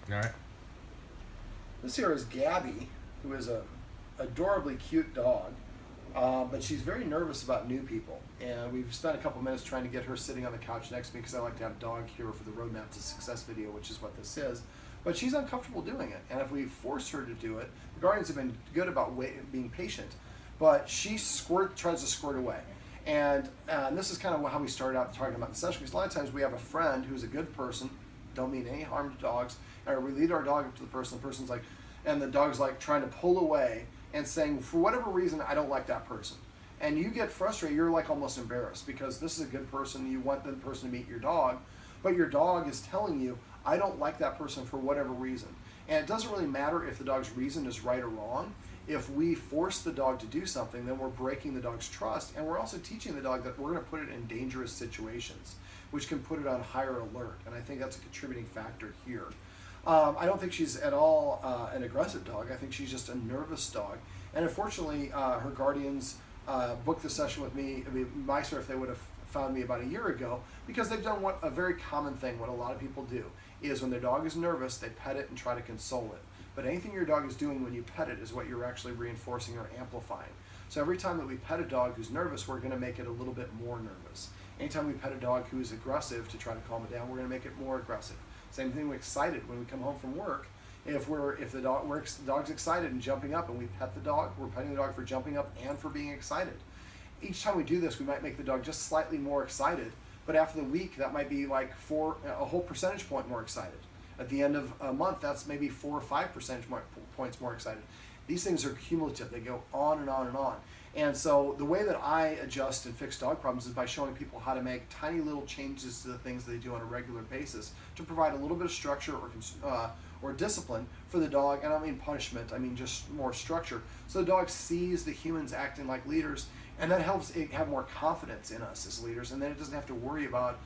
All right. This here is Gabby, who is a adorably cute dog, but she's very nervous about new people. And we've spent a couple minutes trying to get her sitting on the couch next to me because I like to have a dog here for the Roadmap to Success video, which is what this is. But she's uncomfortable doing it, and if we force her to do it, the Guardians have been good about being patient, but she tries to squirt away. And this is kind of how we started out talking about the session, because a lot of times we have a friend who's a good person, don't mean any harm to dogs, or we lead our dog up to the person's like, and the dog's like trying to pull away and saying, for whatever reason, I don't like that person. And you get frustrated, you're like almost embarrassed because this is a good person, you want the person to meet your dog, but your dog is telling you, I don't like that person for whatever reason. And it doesn't really matter if the dog's reason is right or wrong. If we force the dog to do something, then we're breaking the dog's trust, and we're also teaching the dog that we're going to put it in dangerous situations, which can put it on higher alert. And I think that's a contributing factor here. I don't think she's at all an aggressive dog. I think she's just a nervous dog. And unfortunately, her guardians booked the session with me. It'd be nicer if they would have found me about a year ago, because they've done a very common thing, what a lot of people do, is when their dog is nervous, they pet it and try to console it. But anything your dog is doing when you pet it is what you're actually reinforcing or amplifying. So every time that we pet a dog who's nervous, we're going to make it a little bit more nervous. Anytime we pet a dog who is aggressive to try to calm it down, we're going to make it more aggressive. Same thing with excited when we come home from work. If the dog's excited and jumping up, and we pet the dog, we're petting the dog for jumping up and for being excited. Each time we do this, we might make the dog just slightly more excited, but after the week, that might be like a whole percentage point more excited. At the end of a month, that's maybe 4 or 5 percentage points more excited. These things are cumulative. They go on and on and on. And so the way that I adjust and fix dog problems is by showing people how to make tiny little changes to the things they do on a regular basis to provide a little bit of structure or discipline for the dog. And I don't mean punishment, I mean just more structure. So the dog sees the humans acting like leaders, and that helps it have more confidence in us as leaders, and then it doesn't have to worry about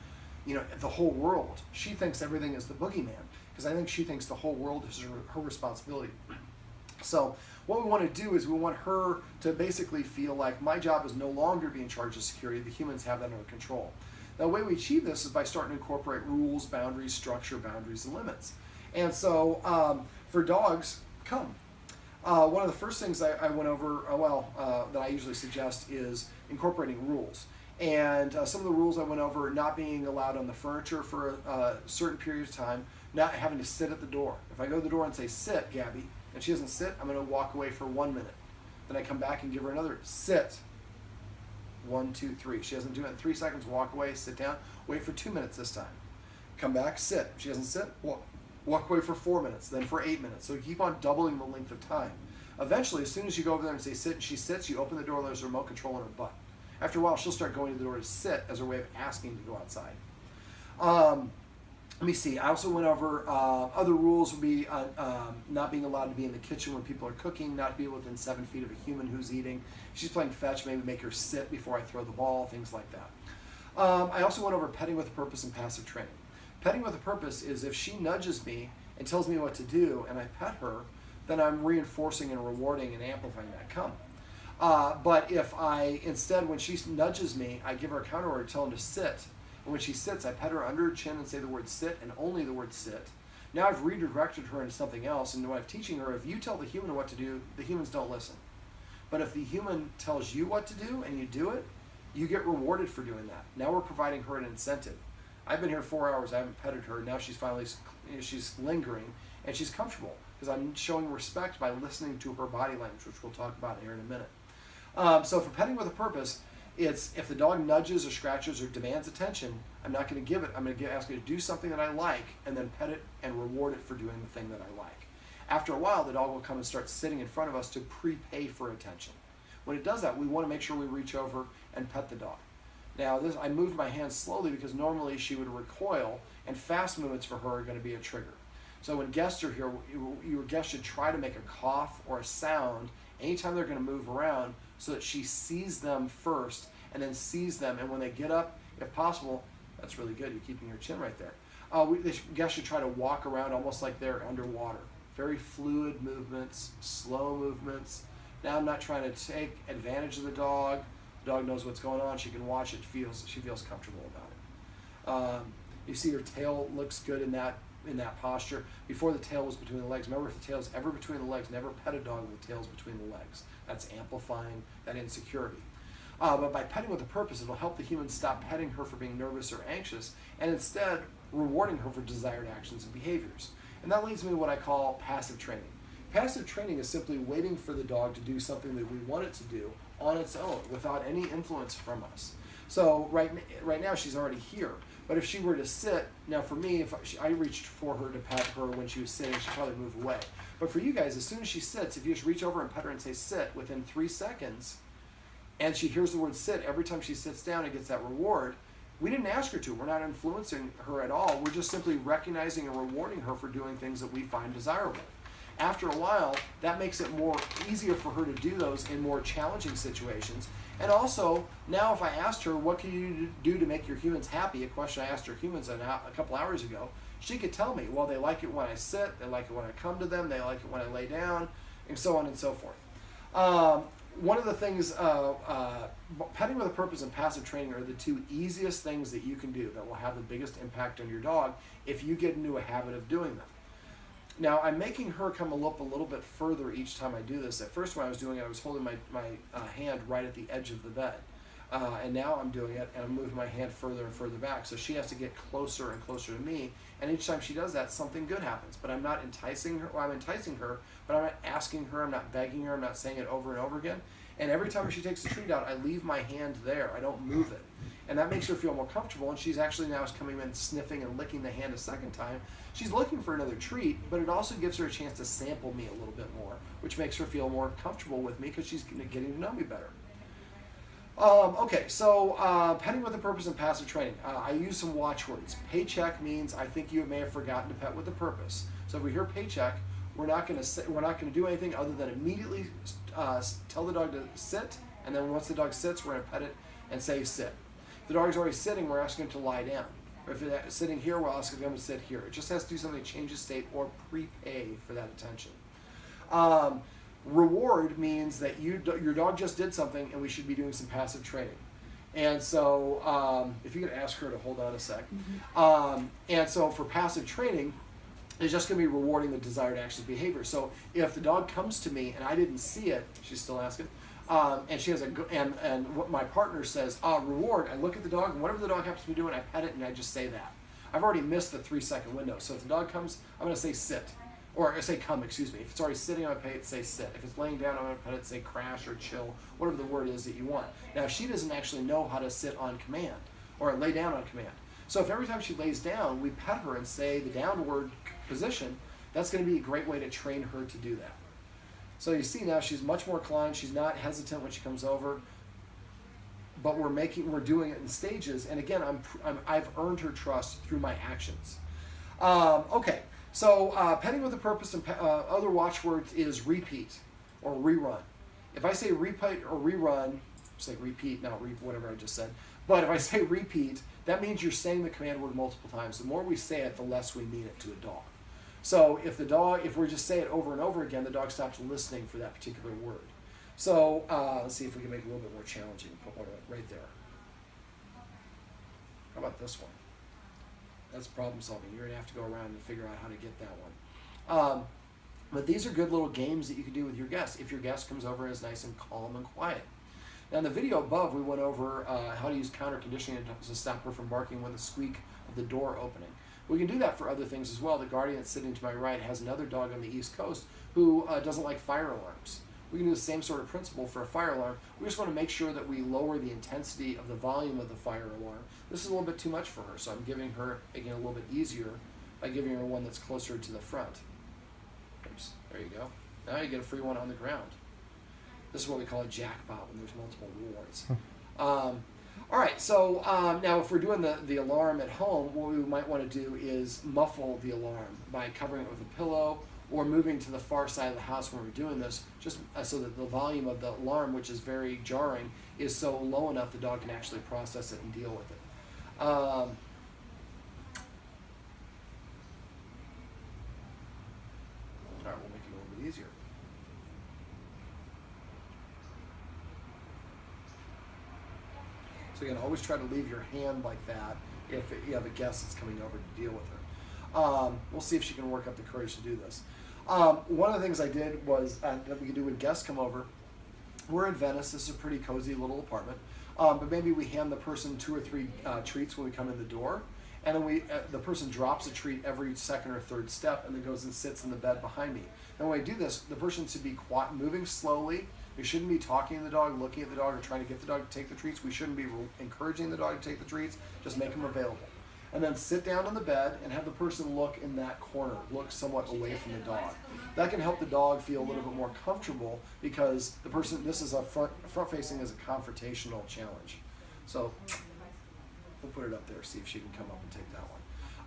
the whole world. She thinks everything is the boogeyman, because I think she thinks the whole world is her responsibility. So what we want to do is we want her to basically feel like my job is no longer to be in charge of security. The humans have that under control. Now, the way we achieve this is by starting to incorporate rules, boundaries, structure, boundaries, and limits. And so for dogs, come. One of the first things I went over, that I usually suggest is incorporating rules. And some of the rules I went over: not being allowed on the furniture for a certain period of time, not having to sit at the door. If I go to the door and say, sit, Gabby, and she doesn't sit, I'm going to walk away for 1 minute. Then I come back and give her another sit. 1, 2, 3. She doesn't do it in 3 seconds, walk away, sit down, wait for 2 minutes this time. Come back, sit. She doesn't sit, walk away for 4 minutes, then for 8 minutes. So you keep on doubling the length of time. Eventually, as soon as you go over there and say sit, and she sits, you open the door and there's a remote control in her butt. After a while, she'll start going to the door to sit as a way of asking to go outside. Let me see. I also went over other rules would be not being allowed to be in the kitchen when people are cooking, not be within 7 feet of a human who's eating. If she's playing fetch, maybe make her sit before I throw the ball, things like that. I also went over petting with a purpose and passive training. Petting with a purpose is if she nudges me and tells me what to do and I pet her, then I'm reinforcing and rewarding and amplifying that come. But if instead, when she nudges me, I give her a counter order, tell her to sit. And when she sits, I pet her under her chin and say the word sit and only the word sit. Now I've redirected her into something else, and what I'm teaching her, if you tell the human what to do, the humans don't listen. But if the human tells you what to do and you do it, you get rewarded for doing that. Now we're providing her an incentive. I've been here 4 hours, I haven't petted her, now she's lingering, and she's comfortable, because I'm showing respect by listening to her body language, which we'll talk about here in a minute. So for petting with a purpose, it's if the dog nudges or scratches or demands attention, I'm not going to give it. I'm going to ask it to do something that I like and then pet it and reward it for doing the thing that I like. After a while, the dog will come and start sitting in front of us to prepay for attention. When it does that, we want to make sure we reach over and pet the dog. Now, I moved my hand slowly because normally she would recoil, and fast movements for her are going to be a trigger. So when guests are here, your guest should try to make a cough or a sound anytime they're going to move around, so that she sees them first and then sees them. And when they get up, if possible, that's really good. You're keeping your chin right there. The guests should try to walk around almost like they're underwater. Very fluid movements, slow movements. Now I'm not trying to take advantage of the dog. The dog knows what's going on. She can watch it. She feels comfortable about it. You see her tail looks good in that in that posture before the tail was between the legs. Remember, if the tail's ever between the legs, never pet a dog with the tail's between the legs. That's amplifying that insecurity. But by petting with a purpose, it'll help the human stop petting her for being nervous or anxious, and instead rewarding her for desired actions and behaviors. And that leads me to what I call passive training. Passive training is simply waiting for the dog to do something that we want it to do on its own, without any influence from us. So right now she's already here. But if she were to sit, now for me, if I reached for her to pet her when she was sitting, she'd probably move away. But for you guys, as soon as she sits, if you just reach over and pet her and say sit within 3 seconds, and she hears the word sit every time she sits down and gets that reward, we didn't ask her to. We're not influencing her at all. We're just simply recognizing and rewarding her for doing things that we find desirable. After a while, that makes it more easier for her to do those in more challenging situations. And also, now if I asked her, what can you do to make your humans happy, a question I asked her humans a couple hours ago, she could tell me, well, they like it when I sit, they like it when I come to them, they like it when I lay down, and so on and so forth. One of the things, petting with a purpose and passive training are the two easiest things that you can do that will have the biggest impact on your dog if you get into a habit of doing them. Now, I'm making her come up a little bit further each time I do this. At first, when I was doing it, I was holding my hand right at the edge of the bed. And now I'm doing it, and I'm moving my hand further and further back. So she has to get closer and closer to me. And each time she does that, something good happens. But I'm not enticing her. Well, I'm enticing her, but I'm not asking her. I'm not begging her. I'm not saying it over and over again. And every time she takes the treat out, I leave my hand there. I don't move it. And that makes her feel more comfortable. And she's actually now coming in, sniffing and licking the hand a second time. She's looking for another treat, but it also gives her a chance to sample me a little bit more, which makes her feel more comfortable with me because she's getting to know me better. Okay, so petting with a purpose and passive training. I use some watchwords. Paycheck means I think you may have forgotten to pet with a purpose. So if we hear paycheck, we're not going to do anything other than immediately tell the dog to sit, and then once the dog sits, we're going to pet it and say sit. If the dog's already sitting, we're asking him to lie down. Or if it's sitting here, we're asking him to sit here. It just has to do something to change his state or prepay for that attention. Reward means that your dog just did something and we should be doing some passive training. And so if you could ask her to hold on a sec. And so for passive training, it's just going to be rewarding the desired actions behavior. So if the dog comes to me and I didn't see it, she's still asking, and she has and what my partner says, reward, I look at the dog and whatever the dog happens to be doing, I pet it and I just say that. I've already missed the 3-second window. So if the dog comes, I'm going to say sit. Or say come, excuse me. If it's already sitting, I'm going to pet it, say sit. If it's laying down, I'm going to pet it, say crash or chill, whatever the word is that you want. Now, she doesn't actually know how to sit on command or lay down on command. So if every time she lays down, we pet her and say the downward position, that's going to be a great way to train her to do that. So you see now she's much more inclined. She's not hesitant when she comes over, but we're doing it in stages. And again, I've earned her trust through my actions. Okay. So petting with a purpose and other watchwords is repeat or rerun. If I say repeat or rerun, say repeat, not whatever I just said. But if I say repeat, that means you're saying the command word multiple times. The more we say it, the less we mean it to a dog. So if we just say it over and over again, the dog stops listening for that particular word. So let's see if we can make it a little bit more challenging. Put one right there. How about this one? That's problem solving. You're going to have to go around and figure out how to get that one. But these are good little games that you can do with your guest if your guest comes over and is nice and calm and quiet. Now in the video above, we went over how to use counter conditioning to stop her from barking when the squeak of the door opening. We can do that for other things as well. The guardian that's sitting to my right has another dog on the East Coast who doesn't like fire alarms. We can do the same sort of principle for a fire alarm. We just want to make sure that we lower the intensity of the volume of the fire alarm. This is a little bit too much for her, so I'm making it a little bit easier by giving her one that's closer to the front. Oops, there you go. Now you get a free one on the ground. This is what we call a jackpot when there's multiple rewards. All right, so now if we're doing the alarm at home, what we might want to do is muffle the alarm by covering it with a pillow or moving to the far side of the house when we're doing this, just so that the volume of the alarm, which is very jarring, is so low enough the dog can actually process it and deal with it. All right, we'll make it a little bit easier. So again, always try to leave your hand like that if you have a guest that's coming over to deal with her. We'll see if she can work up the courage to do this. One of the things I did was that we could do when guests come over. We're in Venice. This is a pretty cozy little apartment. But maybe we hand the person 2 or 3 treats when we come in the door. And then the person drops a treat every second or third step and then goes and sits in the bed behind me. And when I do this, the person should be quiet, moving slowly. We shouldn't be talking to the dog, looking at the dog, or trying to get the dog to take the treats. We shouldn't be encouraging the dog to take the treats. Just make them available. And then sit down on the bed and have the person look in that corner, look somewhat away from the dog. That can help the dog feel a little bit more comfortable because the person, this is a front-facing is a confrontational challenge. So we'll put it up there, see if she can come up and take that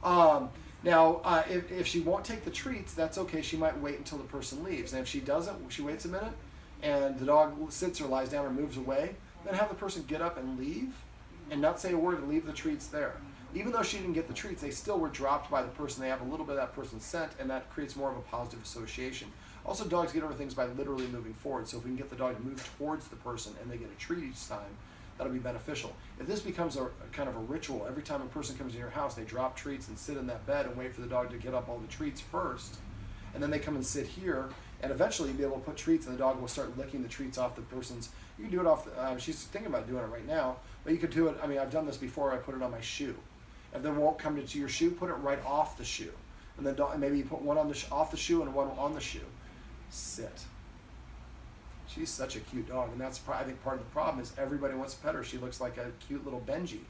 one. Now, if she won't take the treats, that's okay. She might wait until the person leaves. And if she doesn't, she waits a minute and the dog sits or lies down or moves away, then have the person get up and leave and not say a word and leave the treats there. Even though she didn't get the treats, they still were dropped by the person. They have a little bit of that person's scent, and that creates more of a positive association. Also, dogs get over things by literally moving forward. So if we can get the dog to move towards the person and they get a treat each time, that'll be beneficial. If this becomes a kind of a ritual, every time a person comes in your house, they drop treats and sit in that bed and wait for the dog to get up all the treats first, and then they come and sit here, and eventually you'll be able to put treats, and the dog will start licking the treats off the person's. You can do it off. She's thinking about doing it right now, but you could do it. I mean, I've done this before. I put it on my shoe. If they won't come to your shoe, put it right off the shoe, and then maybe you put one on off the shoe and one on the shoe. Sit. She's such a cute dog, and that's I think part of the problem is everybody wants to pet her. She looks like a cute little Benji,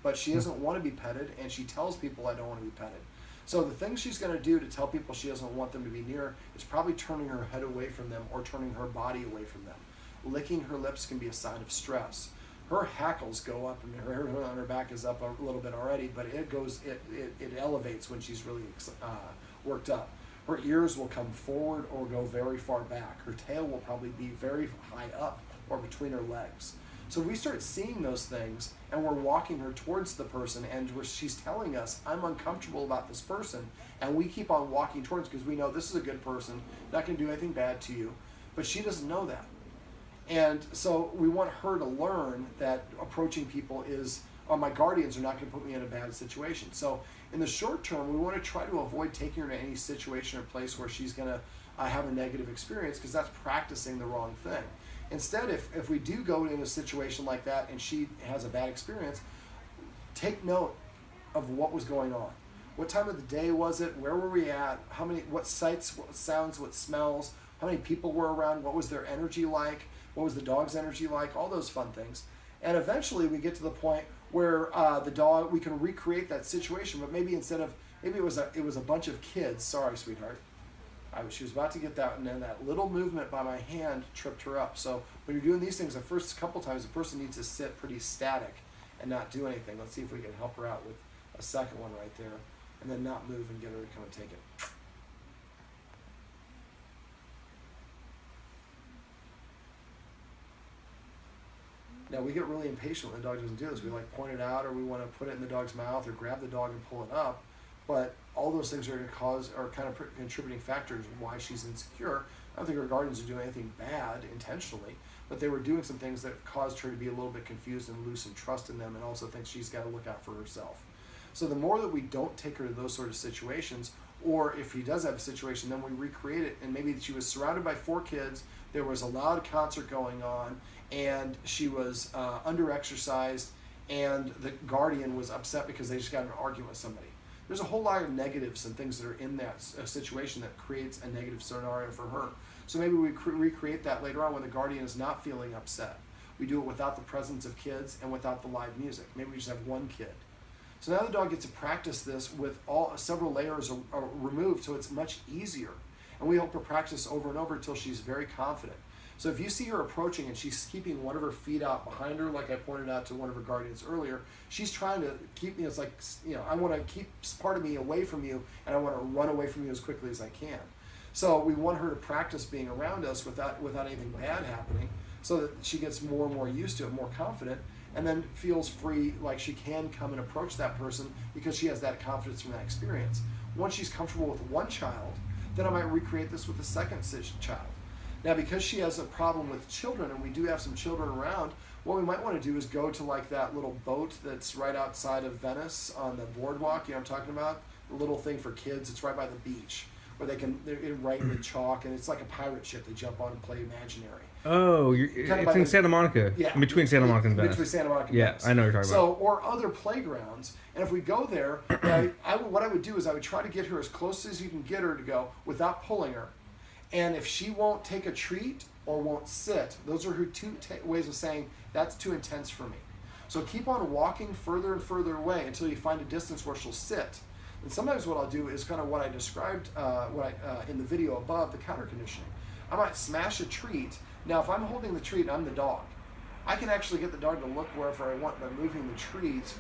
but she doesn't want to be petted, and she tells people I don't want to be petted. So the thing she's going to do to tell people she doesn't want them to be near is probably turning her head away from them or turning her body away from them. Licking her lips can be a sign of stress. Her hackles go up, and her hair on her back is up a little bit already, but it elevates when she's really worked up. Her ears will come forward or go very far back. Her tail will probably be very high up or between her legs. So if we start seeing those things and we're walking her towards the person and she's telling us, I'm uncomfortable about this person, and we keep on walking towards because we know this is a good person, not going to do anything bad to you, but she doesn't know that. And so we want her to learn that approaching people is, my guardians are not going to put me in a bad situation. So in the short term, we want to try to avoid taking her to any situation or place where she's going to have a negative experience, because that's practicing the wrong thing. Instead, if we do go in a situation like that and she has a bad experience, take note of what was going on. What time of the day was it? Where were we at? What sights, what sounds, what smells? How many people were around? What was their energy like? What was the dog's energy like? All those fun things. And eventually we get to the point where the dog, we can recreate that situation, but maybe it was a bunch of kids. Sorry, sweetheart. She was about to get that, and then that little movement by my hand tripped her up. So when you're doing these things, the first couple times, the person needs to sit pretty static and not do anything. Let's see if we can help her out with a second one right there, and then not move and get her to come and take it. Now, we get really impatient when the dog doesn't do this. We point it out, or we want to put it in the dog's mouth, or grab the dog and pull it up. But all those things are going to are kind of contributing factors why she's insecure. I don't think her guardians are doing anything bad intentionally, but they were doing some things that caused her to be a little bit confused and lose some trust in them, and also think she's got to look out for herself. So the more that we don't take her to those sort of situations, or if he does have a situation, then we recreate it, and maybe she was surrounded by 4 kids, there was a loud concert going on, and she was under-exercised, and the guardian was upset because they just got in an argument with somebody. There's a whole lot of negatives and things that are in that situation that creates a negative scenario for her. So maybe we recreate that later on when the guardian is not feeling upset. We do it without the presence of kids and without the live music. Maybe we just have 1 kid. So now the dog gets to practice this with several layers removed, so it's much easier. And we hope to practice over and over until she's very confident. So if you see her approaching and she's keeping one of her feet out behind her, like I pointed out to one of her guardians earlier, she's trying to keep, it's like, I want to keep part of me away from you, and I want to run away from you as quickly as I can. So we want her to practice being around us without anything bad happening, so that she gets more and more used to it, more confident, and then feels free, like she can come and approach that person because she has that confidence from that experience. Once she's comfortable with 1 child, then I might recreate this with a second child. Now, because she has a problem with children, and we do have some children around, what we might want to do is go to like that little boat that's right outside of Venice on the boardwalk, I'm talking about, little thing for kids. It's right by the beach where they're write with chalk, and it's like a pirate ship. They jump on and play imaginary. Oh, it's in Santa Monica. Yeah. In between Santa Monica and Venice. Between Santa Monica and Venice. I know what you're talking about. So, or other playgrounds. And if we go there, what I would do is I would try to get her as close as you can get her to go without pulling her. And if she won't take a treat or won't sit, those are her two ways of saying, that's too intense for me. So keep on walking further and further away until you find a distance where she'll sit. And sometimes what I'll do is kind of what I described in the video above, the counter conditioning. I might smash a treat. Now, if I'm holding the treat, I'm the dog. I can actually get the dog to look wherever I want by moving the treat,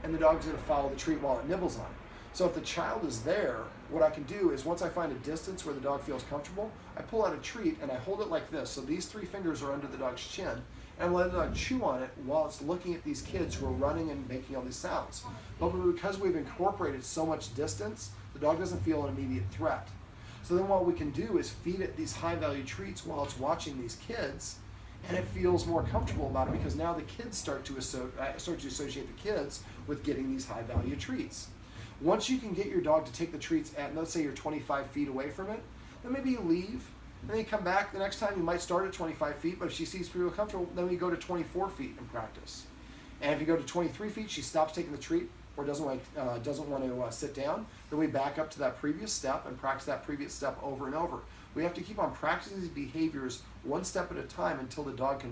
and the dog's going to follow the treat while it nibbles on it. So if the child is there, what I can do is once I find a distance where the dog feels comfortable, I pull out a treat and I hold it like this. So these 3 fingers are under the dog's chin, and I let the dog chew on it while it's looking at these kids who are running and making all these sounds. But because we've incorporated so much distance, the dog doesn't feel an immediate threat. So then what we can do is feed it these high-value treats while it's watching these kids, and it feels more comfortable about it because now the kids start to associate the kids with getting these high-value treats. Once you can get your dog to take the treats at, let's say you're 25 feet away from it, then maybe you leave, and then you come back. The next time you might start at 25 feet, but if she sees people comfortable, then we go to 24 feet in practice. And if you go to 23 feet, she stops taking the treat or doesn't want to sit down, then we back up to that previous step and practice that previous step over and over. We have to keep on practicing these behaviors one step at a time until the dog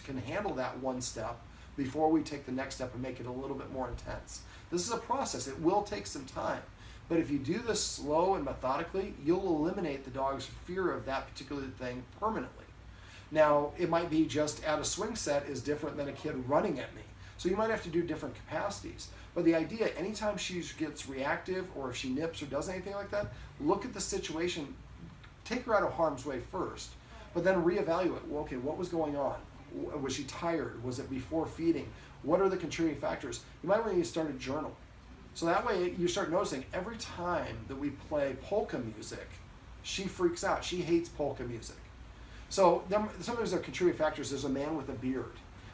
can handle that one step before we take the next step and make it a little bit more intense. This is a process. It will take some time. But if you do this slow and methodically, you'll eliminate the dog's fear of that particular thing permanently. Now, it might be just at a swing set is different than a kid running at me. So you might have to do different capacities. But the idea, anytime she gets reactive or if she nips or does anything like that, look at the situation, take her out of harm's way first, but then reevaluate. Well, okay, what was going on? Was she tired? Was it before feeding? What are the contributing factors? You might want to start a journal. So that way you start noticing every time that we play polka music, she freaks out. She hates polka music. So sometimes there are contributing factors. There's a man with a beard.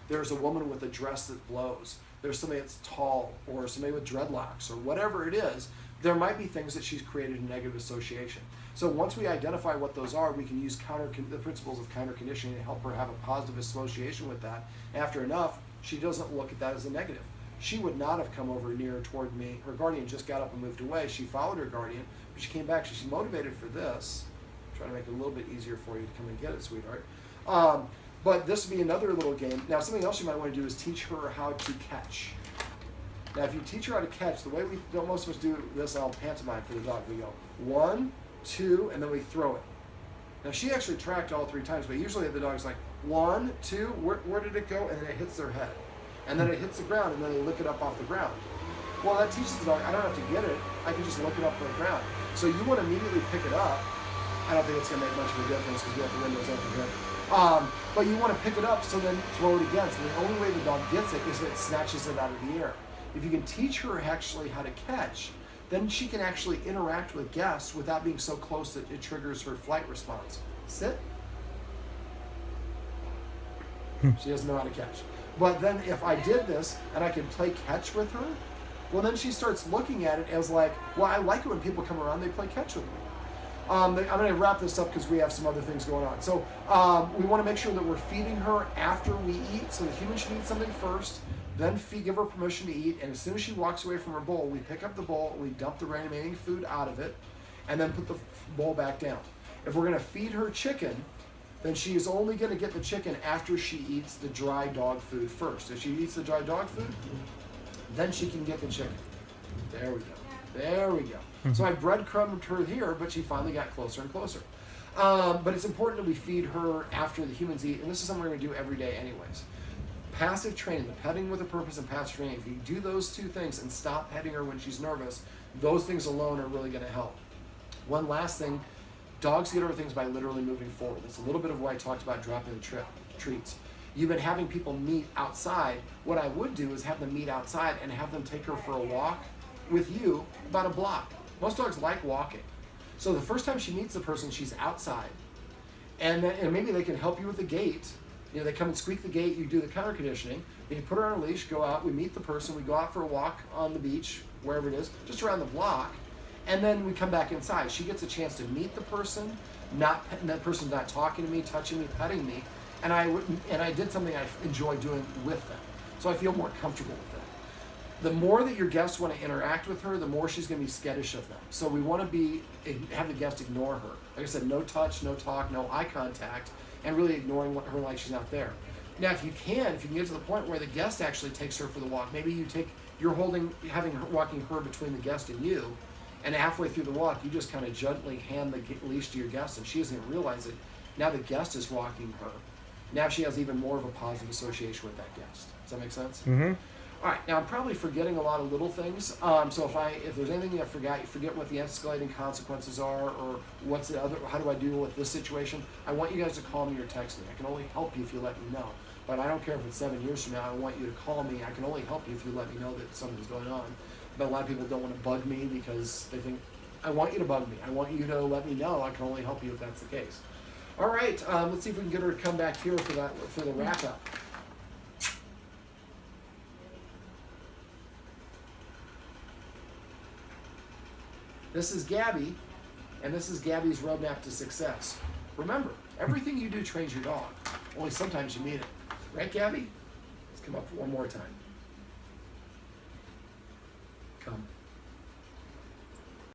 There's a woman with a dress that blows. There's somebody that's tall or somebody with dreadlocks or whatever it is. There might be things that she's created a negative association. So once we identify what those are, we can use the principles of counter conditioning to help her have a positive association with that. After enough, she doesn't look at that as a negative. She would not have come over near toward me. Her guardian just got up and moved away. She followed her guardian, but she came back. She's motivated for this. I'm trying to make it a little bit easier for you to come and get it, sweetheart. But this would be another little game. Now, something else you might want to do is teach her how to catch. Now, if you teach her how to catch, the way most of us do this, I'll pantomime for the dog. We go 1, 2, and then we throw it. Now, she actually tracked all 3 times, but usually the dog's like 1, 2, where did it go? And then it hits their head. And then it hits the ground, and then they lick it up off the ground. Well, that teaches the dog, I don't have to get it. I can just look it up from the ground. So you want to immediately pick it up. I don't think it's going to make much of a difference because we have the windows open here. But you want to pick it up, so then throw it again. So the only way the dog gets it is if it snatches it out of the air. If you can teach her actually how to catch, then she can actually interact with guests without being so close that it triggers her flight response. Sit. She doesn't know how to catch. But then if I did this and I could play catch with her, well, then she starts looking at it as like, well, I like it when people come around, they play catch with me. I'm going to wrap this up because we have some other things going on. So we want to make sure that we're feeding her after we eat. So the human should eat something first, then give her permission to eat. And as soon as she walks away from her bowl, we pick up the bowl, we dump the remaining food out of it, and then put the bowl back down. If we're going to feed her chicken, then she is only going to get the chicken after she eats the dry dog food first. If she eats the dry dog food, then she can get the chicken. There we go. There we go. So I breadcrumbed her here, but she finally got closer and closer. But it's important that we feed her after the humans eat, and this is something we're going to do every day anyways. Passive training, the petting with a purpose and passive training. If you do those 2 things and stop petting her when she's nervous, those things alone are really going to help. One last thing, dogs get over things by literally moving forward. That's a little bit of what I talked about dropping the treats. You've been having people meet outside. What I would do is have them meet outside and have them take her for a walk with you about a block. Most dogs like walking. So the first time she meets the person, she's outside. And maybe they can help you with the gate. You know, they come and squeak the gate, you do the counter conditioning, then you put her on a leash, go out, we meet the person, we go out for a walk on the beach, wherever it is, just around the block. And then we come back inside. She gets a chance to meet the person, that person's not talking to me, touching me, petting me, and I did something I enjoy doing with them. So I feel more comfortable with them. The more that your guests want to interact with her, the more she's going to be skittish of them. So we want to have the guest ignore her. Like I said, no touch, no talk, no eye contact, and really ignoring her like she's not there. Now, if you can get to the point where the guest actually takes her for the walk, maybe you're walking her between the guest and you, and halfway through the walk, you just kind of gently hand the leash to your guest, and she doesn't even realize it. Now the guest is walking her. Now she has even more of a positive association with that guest. Does that make sense? Mm-hmm. All right. Now I'm probably forgetting a lot of little things. So if there's anything I forgot, you forget what the escalating consequences are, or how do I deal with this situation? I want you guys to call me or text me. I can only help you if you let me know. But I don't care if it's 7 years from now. I want you to call me. I can only help you if you let me know that something's going on. But a lot of people don't want to bug me because they think, I want you to bug me. I want you to let me know. I can only help you if that's the case. All right, let's see if we can get her to come back here for the wrap up. This is Gabby, and this is Gabby's roadmap to success. Remember, everything you do trains your dog. Only sometimes you mean it. Right, Gabby? Let's come up one more time. Come.